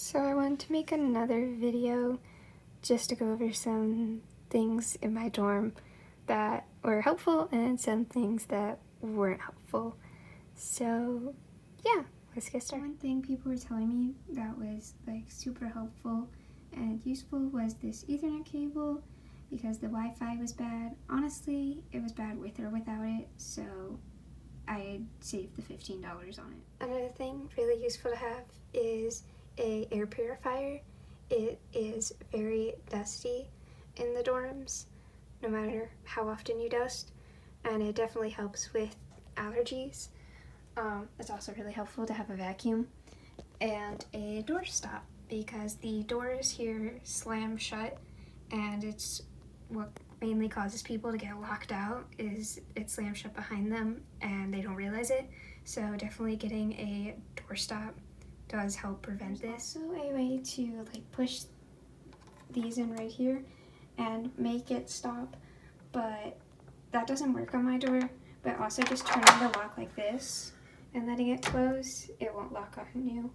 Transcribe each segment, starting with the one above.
So I wanted to make another video just to go over some things in my dorm that were helpful and some things that weren't helpful. So yeah, let's get started. One thing people were telling me that was like super helpful and useful was this Ethernet cable because the Wi-Fi was bad. Honestly, it was bad with or without it, so I saved the $15 on it. Another thing really useful to have is a air purifier. It is very dusty in the dorms, no matter how often you dust, and it definitely helps with allergies. It's also really helpful to have a vacuum and a door stop because the doors here slam shut, and it's what mainly causes people to get locked out is it slams shut behind them and they don't realize it. So definitely getting a door stop does help prevent this. Also a way to like push these in right here and make it stop, but that doesn't work on my door. But also just turning the lock like this and letting it close, it won't lock on you.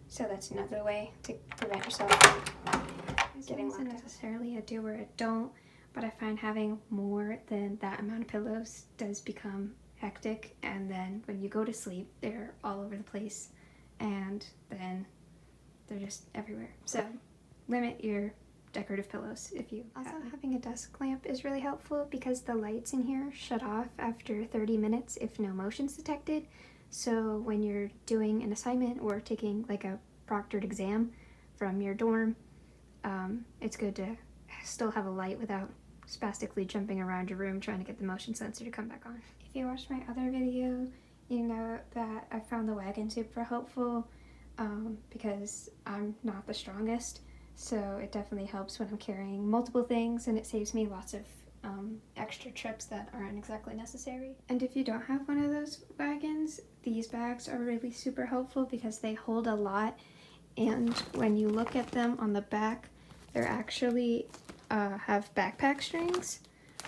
So that's another way to prevent yourself from getting locked out. Necessarily a do or a don't, but I find having more than that amount of pillows does become hectic, and then when you go to sleep, they're all over the place, and then they're just everywhere. So limit your decorative pillows if you also have them. Having a desk lamp is really helpful because the lights in here shut off after 30 minutes if no motion's detected. So when you're doing an assignment or taking like a proctored exam from your dorm, it's good to still have a light without spastically jumping around your room trying to get the motion sensor to come back on. If you watched my other video, you know that I found the wagon super helpful because I'm not the strongest, so it definitely helps when I'm carrying multiple things, and it saves me lots of extra trips that aren't exactly necessary. And if you don't have one of those wagons, these bags are really super helpful because they hold a lot, and when you look at them on the back, they're actually have backpack strings,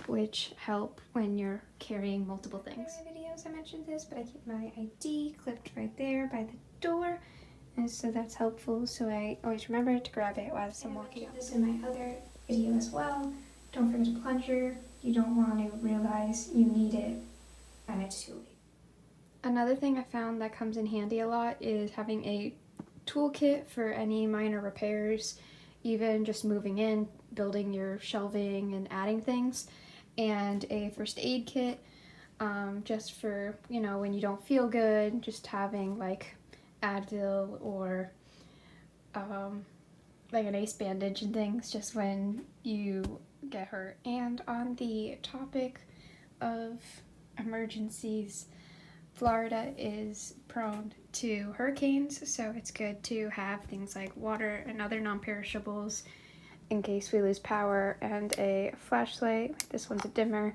which help when you're carrying multiple things. In my videos I mentioned this, but I keep my ID clipped right there by the door, and so that's helpful, so I always remember to grab it while I'm walking out. This in my other video as well. Don't forget a plunger. You don't want to realize you need it and it's too late. Another thing I found that comes in handy a lot is having a toolkit for any minor repairs, even just moving in, building your shelving and adding things, and a first aid kit just for, you know, when you don't feel good, just having like Advil or like an ace bandage and things just when you get hurt. And on the topic of emergencies, Florida is prone to hurricanes, so it's good to have things like water and other non-perishables in case we lose power, and a flashlight. This one's a dimmer,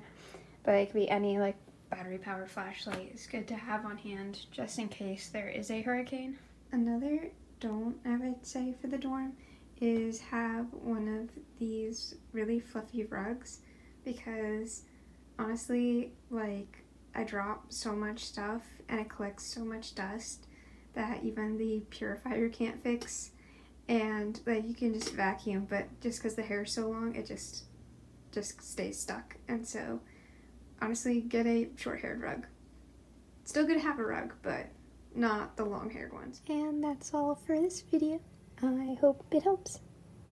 but it could be any like battery powered flashlight. It's good to have on hand just in case there is a hurricane. Another don't I would say for the dorm is have one of these really fluffy rugs, because honestly, like, I drop so much stuff and it collects so much dust that even the purifier can't fix, and like you can just vacuum, but just because the hair is so long, it just stays stuck. And so honestly, get a short-haired rug. It's still good to have a rug, but not the long-haired ones. And that's all for this video. I hope it helps.